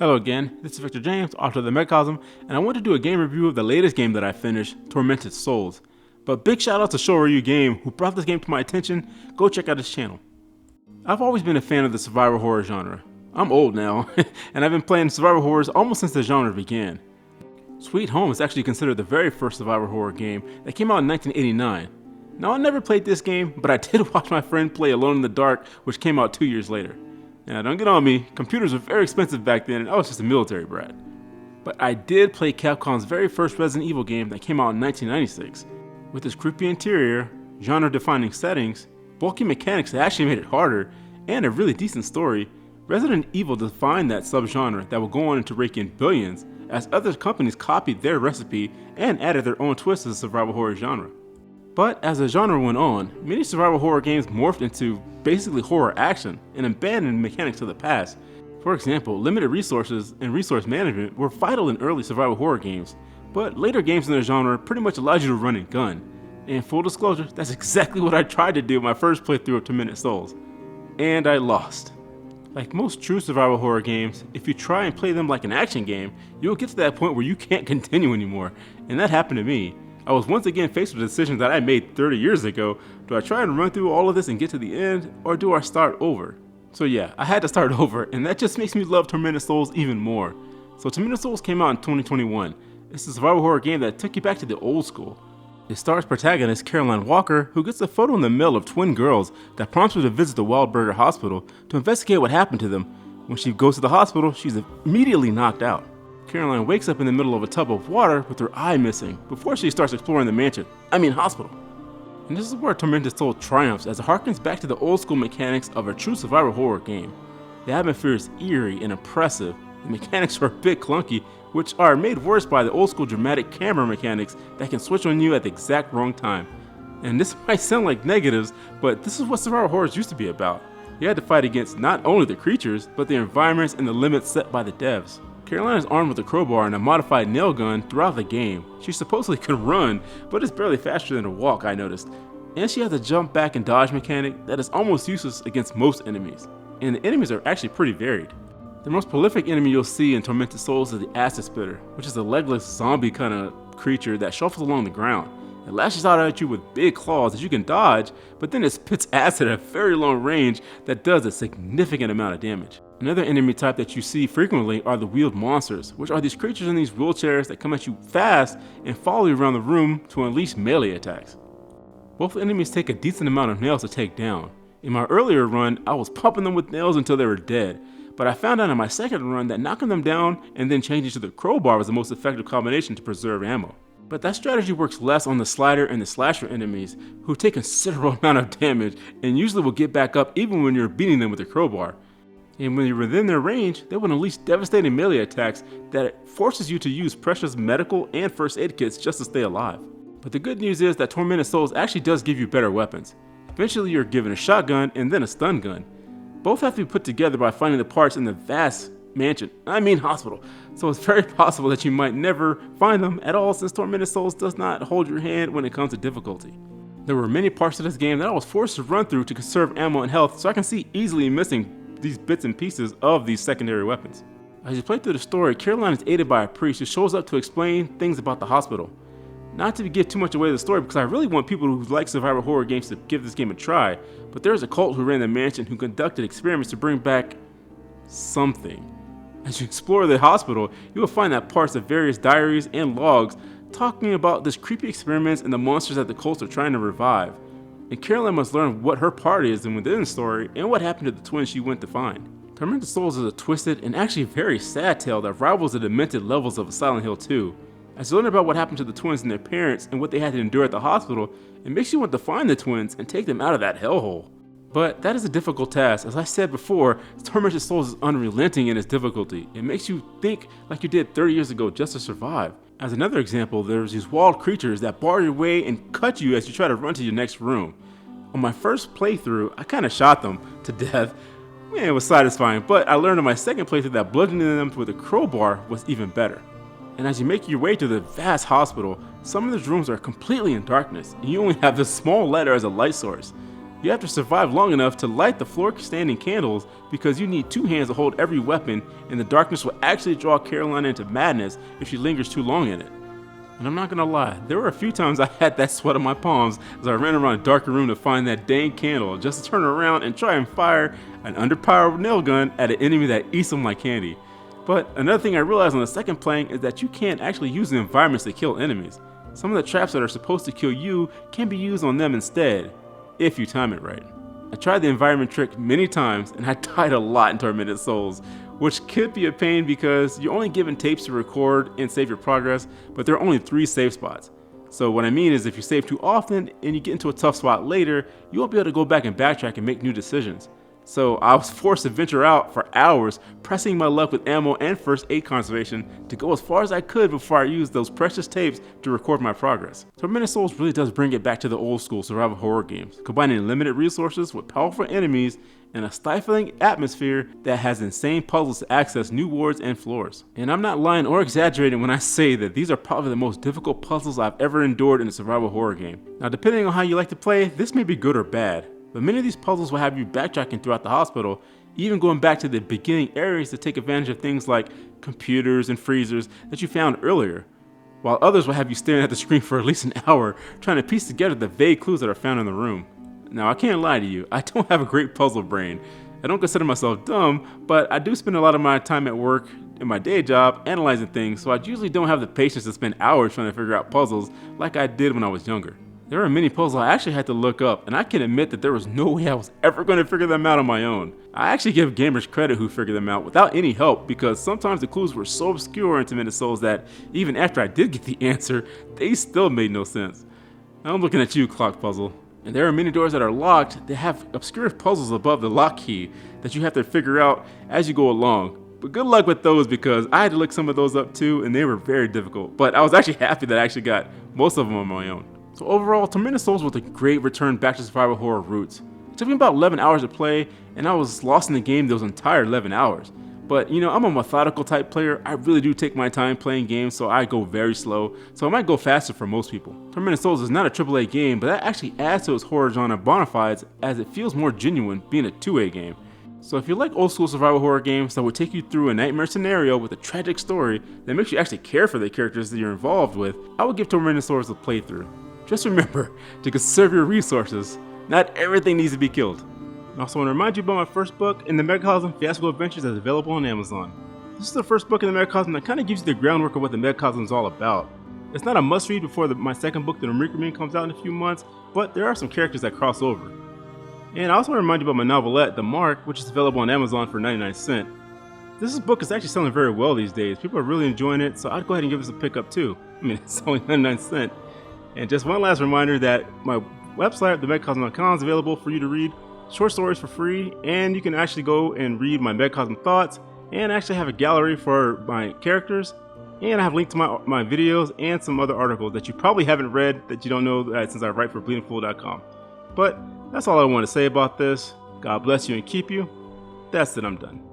Hello again, this is Victor James, author of the Megacosm, and I want to do a game review of the latest game that I finished, Tormented Souls. But big shout out to Show Ryu Game, who brought this game to my attention. Go check out his channel. I've always been a fan of the survival horror genre. I'm old now, and I've been playing survival horrors almost since the genre began. Sweet Home is actually considered the very first survival horror game that came out in 1989. Now I never played this game, but I did watch my friend play Alone in the Dark, which came out 2 years later. Now don't get on me, computers were very expensive back then and I was just a military brat. But I did play Capcom's very first Resident Evil game that came out in 1996. With its creepy interior, genre-defining settings, bulky mechanics that actually made it harder, and a really decent story, Resident Evil defined that subgenre that would go on to rake in billions as other companies copied their recipe and added their own twist to the survival horror genre. But as the genre went on, many survival horror games morphed into basically horror action and abandoned mechanics of the past. For example, limited resources and resource management were vital in early survival horror games, but later games in the genre pretty much allowed you to run and gun. And full disclosure, that's exactly what I tried to do in my first playthrough of Tormented Souls. And I lost. Like most true survival horror games, if you try and play them like an action game, you'll get to that point where you can't continue anymore, and that happened to me. I was once again faced with a decision that I made 30 years ago. Do I try and run through all of this and get to the end, or do I start over? So yeah, I had to start over, and that just makes me love Tormented Souls even more. So Tormented Souls came out in 2021. It's a survival horror game that took you back to the old school. It stars protagonist Caroline Walker, who gets a photo in the mail of twin girls that prompts her to visit the Wildberger Hospital to investigate what happened to them. When she goes to the hospital, she's immediately knocked out. Caroline wakes up in the middle of a tub of water with her eye missing before she starts exploring the hospital. And this is where Tormented Souls triumphs as it harkens back to the old school mechanics of a true survival horror game. The atmosphere is eerie and oppressive, the mechanics are a bit clunky, which are made worse by the old school dramatic camera mechanics that can switch on you at the exact wrong time. And this might sound like negatives, but this is what survival horrors used to be about. You had to fight against not only the creatures, but the environments and the limits set by the devs. Caroline is armed with a crowbar and a modified nail gun throughout the game. She supposedly could run, but it's barely faster than a walk, I noticed. And she has a jump back and dodge mechanic that is almost useless against most enemies. And the enemies are actually pretty varied. The most prolific enemy you'll see in Tormented Souls is the Acid Spitter, which is a legless zombie kind of creature that shuffles along the ground. It lashes out at you with big claws that you can dodge, but then it spits acid at a very long range that does a significant amount of damage. Another enemy type that you see frequently are the wheeled monsters, which are these creatures in these wheelchairs that come at you fast and follow you around the room to unleash melee attacks. Both enemies take a decent amount of nails to take down. In my earlier run, I was pumping them with nails until they were dead, but I found out in my second run that knocking them down and then changing to the crowbar was the most effective combination to preserve ammo. But that strategy works less on the slider and the slasher enemies, who take a considerable amount of damage and usually will get back up even when you're beating them with a crowbar. And when you're within their range, they will unleash devastating melee attacks that forces you to use precious medical and first aid kits just to stay alive. But the good news is that Tormented Souls actually does give you better weapons. Eventually you're given a shotgun and then a stun gun. Both have to be put together by finding the parts in the vast hospital. So it's very possible that you might never find them at all, since Tormented Souls does not hold your hand when it comes to difficulty. There were many parts of this game that I was forced to run through to conserve ammo and health, so I can see easily missing these bits and pieces of these secondary weapons. As you play through the story, Caroline is aided by a priest who shows up to explain things about the hospital. Not to give too much away of the story, because I really want people who like survival horror games to give this game a try, but there is a cult who ran the mansion who conducted experiments to bring back something. As you explore the hospital, you will find that parts of various diaries and logs talking about this creepy experiments and the monsters that the cults are trying to revive. And Caroline must learn what her part is within the story and what happened to the twins she went to find. Tormented Souls is a twisted and actually very sad tale that rivals the demented levels of Silent Hill 2. As you learn about what happened to the twins and their parents and what they had to endure at the hospital, it makes you want to find the twins and take them out of that hellhole. But that is a difficult task. As I said before, Tormented Souls is unrelenting in its difficulty. It makes you think like you did 30 years ago just to survive. As another example, there's these wild creatures that bar your way and cut you as you try to run to your next room. On my first playthrough, I kind of shot them to death. Man, it was satisfying, but I learned on my second playthrough that bludgeoning them with a crowbar was even better. And as you make your way to the vast hospital, some of those rooms are completely in darkness, and you only have this small ladder as a light source. You have to survive long enough to light the floor-standing candles because you need 2 hands to hold every weapon, and the darkness will actually draw Carolina into madness if she lingers too long in it. And I'm not gonna lie, there were a few times I had that sweat on my palms as I ran around a darker room to find that dang candle just to turn around and try and fire an underpowered nail gun at an enemy that eats them like candy. But another thing I realized on the second playing is that you can't actually use the environments to kill enemies. Some of the traps that are supposed to kill you can be used on them instead, if you time it right. I tried the environment trick many times and I died a lot in Tormented Souls, which could be a pain because you're only given tapes to record and save your progress, but there are only 3 save spots. So what I mean is if you save too often and you get into a tough spot later, you won't be able to go back and backtrack and make new decisions. So I was forced to venture out for hours, pressing my luck with ammo and first aid conservation to go as far as I could before I used those precious tapes to record my progress. Tormented Souls really does bring it back to the old school survival horror games, combining limited resources with powerful enemies and a stifling atmosphere that has insane puzzles to access new wards and floors. And I'm not lying or exaggerating when I say that these are probably the most difficult puzzles I've ever endured in a survival horror game. Now, depending on how you like to play, this may be good or bad. But many of these puzzles will have you backtracking throughout the hospital, even going back to the beginning areas to take advantage of things like computers and freezers that you found earlier, while others will have you staring at the screen for at least an hour trying to piece together the vague clues that are found in the room. Now, I can't lie to you, I don't have a great puzzle brain. I don't consider myself dumb, but I do spend a lot of my time at work in my day job analyzing things, so I usually don't have the patience to spend hours trying to figure out puzzles like I did when I was younger. There are many puzzles I actually had to look up, and I can admit that there was no way I was ever going to figure them out on my own. I actually give gamers credit who figured them out without any help because sometimes the clues were so obscure in Tormented Souls that even after I did get the answer, they still made no sense. Now I'm looking at you, Clock Puzzle. And there are many doors that are locked that have obscure puzzles above the lock key that you have to figure out as you go along. But good luck with those because I had to look some of those up too and they were very difficult. But I was actually happy that I actually got most of them on my own. So overall, Tormented Souls was a great return back to survival horror roots. It took me about 11 hours to play, and I was lost in the game those entire 11 hours. But you know, I'm a methodical type player. I really do take my time playing games, so I go very slow. So I might go faster for most people. Tormented Souls is not a AAA game, but that actually adds to its horror genre bona fides as it feels more genuine being a 2A game. So if you like old school survival horror games that will take you through a nightmare scenario with a tragic story that makes you actually care for the characters that you're involved with, I would give Tormented Souls a playthrough. Just remember to conserve your resources. Not everything needs to be killed. I also want to remind you about my first book in the Megacosm Fiasco Adventures that's available on Amazon. This is the first book in the Megacosm that kind of gives you the groundwork of what the Megacosm is all about. It's not a must-read before my second book, The Requiem, comes out in a few months, but there are some characters that cross over. And I also want to remind you about my novelette, The Mark, which is available on Amazon for 99 cents. This book is actually selling very well these days. People are really enjoying it, so I'd go ahead and give this a pickup too. I mean, it's only 99 cents. And just one last reminder that my website, themegacosm.com, is available for you to read short stories for free, and you can actually go and read my Megacosm thoughts, and actually have a gallery for my characters, and I have links to my videos and some other articles that you probably haven't read that you don't know that since I write for bleedingfool.com. But that's all I want to say about this. God bless you and keep you. That's it, I'm done.